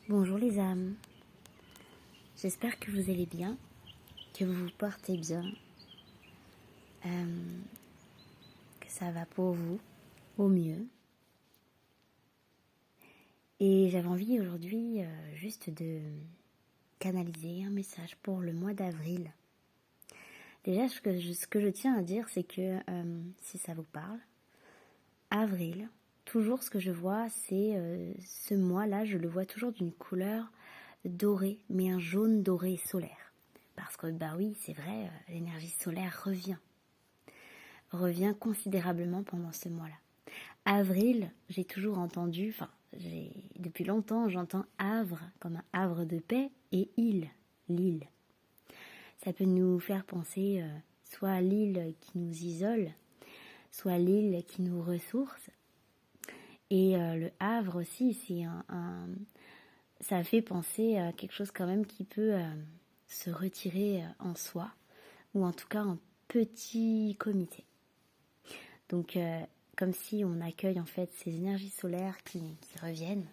Bonjour les âmes, j'espère que vous allez bien, que vous vous portez bien, que ça va pour vous au mieux. Et j'avais envie aujourd'hui juste de canaliser un message pour le mois d'avril. Déjà, ce que je tiens à dire, c'est que si ça vous parle, avril, toujours ce que je vois, c'est ce mois-là, je le vois toujours d'une couleur dorée, mais un jaune doré solaire. Parce que bah oui, c'est vrai, l'énergie solaire revient considérablement pendant ce mois-là. Avril, j'ai toujours entendu, depuis longtemps, j'entends havre comme un havre de paix et île, l'île. Ça peut nous faire penser soit à l'île qui nous isole, soit à l'île qui nous ressource. Et le havre aussi, ça fait penser à quelque chose quand même qui peut se retirer en soi, ou en tout cas en petit comité. Donc, comme si on accueille en fait ces énergies solaires qui reviennent,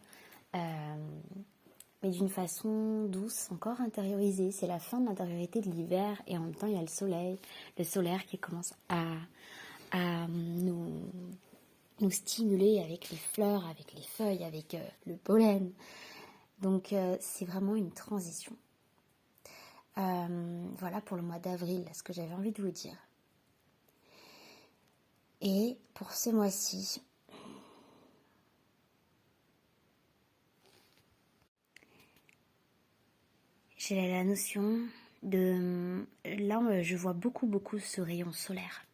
mais d'une façon douce, encore intériorisée. C'est la fin de l'intériorité de l'hiver et en même temps il y a le solaire qui commence à nous stimuler avec les fleurs, avec les feuilles, avec le pollen. Donc c'est vraiment une transition. Voilà pour le mois d'avril, ce que j'avais envie de vous dire. Et pour ce mois-ci, j'ai la notion de... Là, je vois beaucoup ce rayon solaire.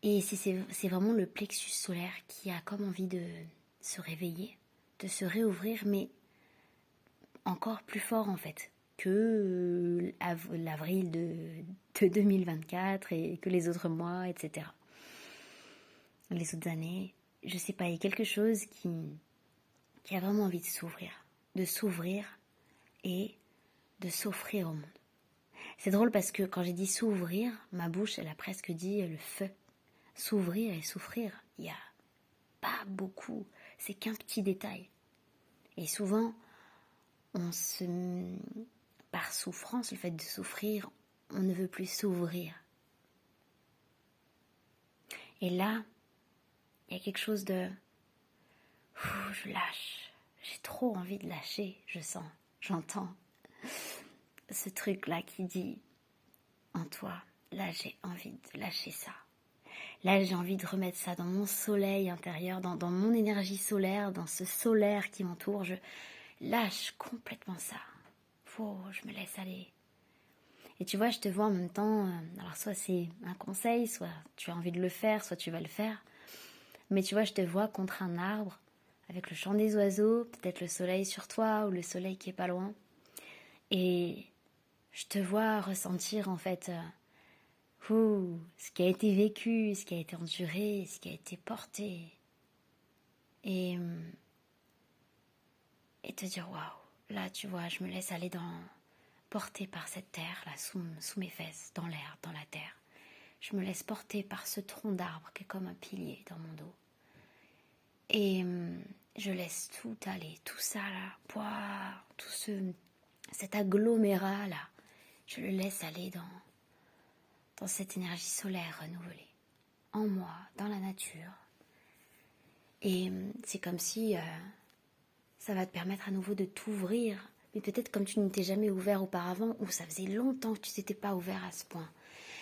Et c'est vraiment le plexus solaire qui a comme envie de se réveiller, de se réouvrir, mais encore plus fort en fait que l'avril de 2024 et que les autres mois, etc. Les autres années, je sais pas, il y a quelque chose qui a vraiment envie de s'ouvrir et de s'offrir au monde. C'est drôle parce que quand j'ai dit s'ouvrir, ma bouche, elle a presque dit le feu. S'ouvrir et souffrir, il n'y a pas beaucoup, c'est qu'un petit détail. Et souvent, par souffrance, le fait de souffrir, on ne veut plus s'ouvrir. Et là, il y a quelque chose de... je lâche, j'ai trop envie de lâcher, je sens, j'entends ce truc-là qui dit en toi, là j'ai envie de lâcher ça. Là, j'ai envie de remettre ça dans mon soleil intérieur, dans mon énergie solaire, dans ce solaire qui m'entoure. Je lâche complètement ça. Je me laisse aller. Et tu vois, je te vois en même temps, alors soit c'est un conseil, soit tu as envie de le faire, soit tu vas le faire. Mais tu vois, je te vois contre un arbre, avec le chant des oiseaux, peut-être le soleil sur toi ou le soleil qui est pas loin. Et je te vois ressentir en fait... ce qui a été vécu, ce qui a été enduré, ce qui a été porté. Et te dire, waouh, là tu vois, je me laisse aller porter par cette terre, là sous mes fesses, dans l'air, dans la terre. Je me laisse porter par ce tronc d'arbre qui est comme un pilier dans mon dos. Et je laisse tout aller, tout ça là, tout cet agglomérat là, je le laisse aller dans cette énergie solaire renouvelée, en moi, dans la nature. Et c'est comme si ça va te permettre à nouveau de t'ouvrir, mais peut-être comme tu ne t'es jamais ouvert auparavant, ou ça faisait longtemps que tu t'étais pas ouvert à ce point.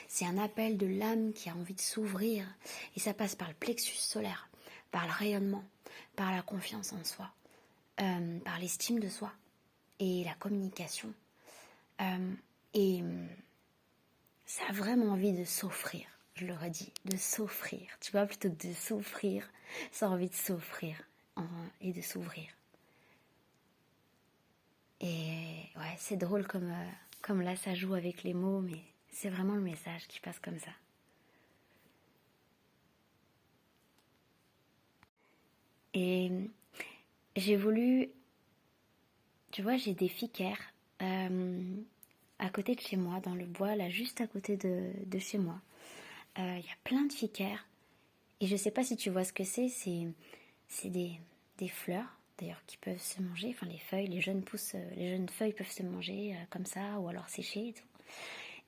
C'est un appel de l'âme qui a envie de s'ouvrir, et ça passe par le plexus solaire, par le rayonnement, par la confiance en soi, par l'estime de soi, et la communication. Et ça a vraiment envie de s'offrir, je le redis, de s'offrir. Tu vois, plutôt que de s'offrir, ça a envie de s'offrir et de s'ouvrir. Et ouais, c'est drôle comme là ça joue avec les mots, mais c'est vraiment le message qui passe comme ça. Et j'ai voulu, tu vois, j'ai des ficaires à côté de chez moi, dans le bois, là, juste à côté de chez moi. Il y a plein de ficaires. Et je sais pas si tu vois ce que c'est des fleurs d'ailleurs qui peuvent se manger, enfin les feuilles, les jeunes pousses, les jeunes feuilles peuvent se manger comme ça ou alors sécher et tout.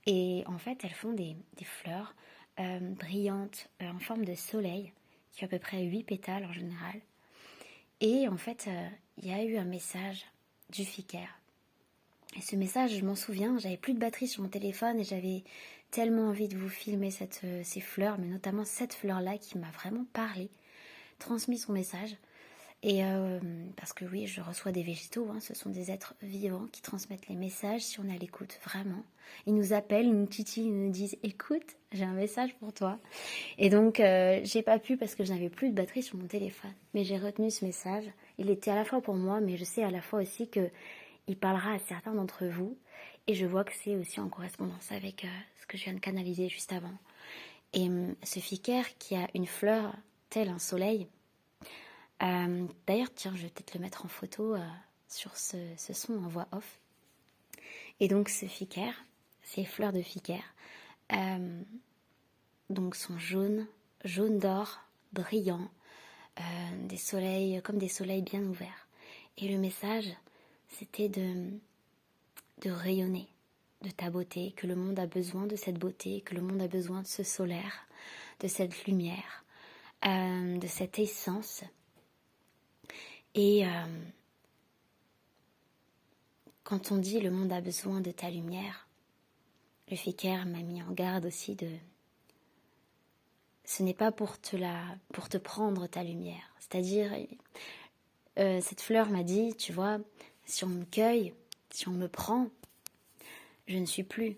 Et en fait elles font des fleurs brillantes en forme de soleil qui ont à peu près 8 pétales en général. Et en fait il y a eu un message du Fiker. Et ce message, je m'en souviens, j'avais plus de batterie sur mon téléphone et j'avais tellement envie de vous filmer ces fleurs, mais notamment cette fleur-là qui m'a vraiment parlé, transmis son message. Et parce que oui, je reçois des végétaux, hein, ce sont des êtres vivants qui transmettent les messages si on est à l'écoute, vraiment. Ils nous appellent, ils nous titillent, ils nous disent « Écoute, j'ai un message pour toi ». Et donc, j'ai pas pu parce que je n'avais plus de batterie sur mon téléphone. Mais j'ai retenu ce message. Il était à la fois pour moi, mais je sais à la fois aussi que il parlera à certains d'entre vous. Et je vois que c'est aussi en correspondance avec ce que je viens de canaliser juste avant. Et ce Fiker qui a une fleur telle un soleil. D'ailleurs, tiens, je vais peut-être le mettre en photo sur ce son en voix off. Et donc ce Fiker, ces fleurs de Fiker, donc sont jaune d'or, brillants, des soleils, comme des soleils bien ouverts. Et le message, c'était de rayonner de ta beauté, que le monde a besoin de cette beauté, que le monde a besoin de ce solaire, de cette lumière, de cette essence. Et quand on dit le monde a besoin de ta lumière, le Fiker m'a mis en garde aussi de... Ce n'est pas pour te prendre ta lumière. C'est-à-dire, cette fleur m'a dit, tu vois, si on me cueille, si on me prend, je ne suis plus.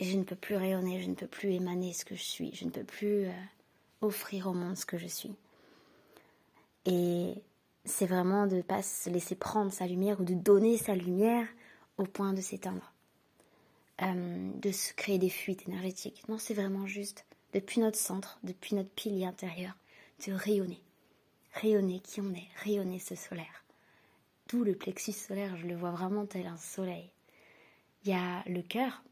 Et je ne peux plus rayonner, je ne peux plus émaner ce que je suis, je ne peux plus offrir au monde ce que je suis. Et c'est vraiment de ne pas se laisser prendre sa lumière ou de donner sa lumière au point de s'éteindre, de se créer des fuites énergétiques. Non, c'est vraiment juste, depuis notre centre, depuis notre pilier intérieur, de rayonner. Rayonner qui on est, rayonner ce solaire. D'où le plexus solaire, je le vois vraiment tel un soleil. Il y a le cœur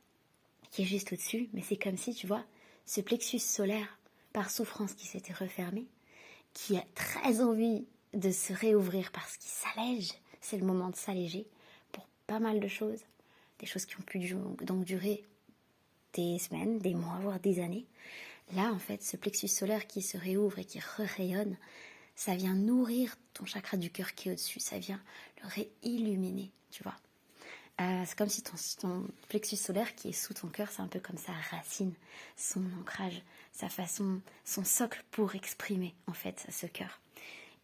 qui est juste au-dessus, mais c'est comme si, tu vois, ce plexus solaire, par souffrance qui s'était refermé, qui a très envie de se réouvrir parce qu'il s'allège, c'est le moment de s'alléger pour pas mal de choses, des choses qui ont pu donc durer des semaines, des mois, voire des années. Là, en fait, ce plexus solaire qui se réouvre et qui rayonne, ça vient nourrir ton chakra du cœur qui est au-dessus, ça vient le réilluminer, tu vois. C'est comme si ton plexus solaire qui est sous ton cœur, c'est un peu comme sa racine, son ancrage, sa façon, son socle pour exprimer en fait ce cœur.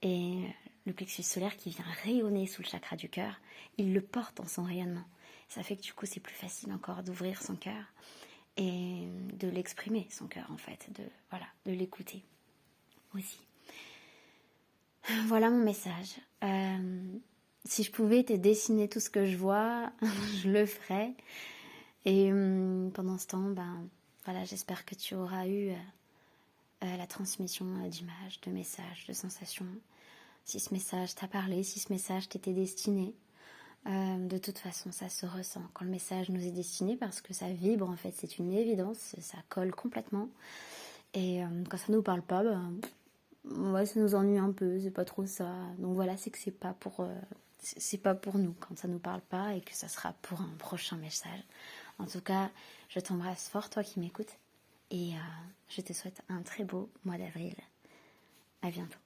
Et le plexus solaire qui vient rayonner sous le chakra du cœur, il le porte dans son rayonnement. Ça fait que du coup c'est plus facile encore d'ouvrir son cœur et de l'exprimer, son cœur en fait, de l'écouter aussi. Voilà mon message. Si je pouvais te dessiner tout ce que je vois, je le ferais. Et pendant ce temps, voilà, j'espère que tu auras eu la transmission d'images, de messages, de sensations. Si ce message t'a parlé, si ce message t'était destiné, de toute façon, ça se ressent quand le message nous est destiné parce que ça vibre, en fait, c'est une évidence, ça colle complètement. Et quand ça nous parle pas, ouais, ça nous ennuie un peu, c'est pas trop ça. Donc voilà, c'est que c'est pas pour nous quand ça nous parle pas et que ça sera pour un prochain message. En tout cas, je t'embrasse fort, toi qui m'écoutes, et je te souhaite un très beau mois d'avril. À bientôt.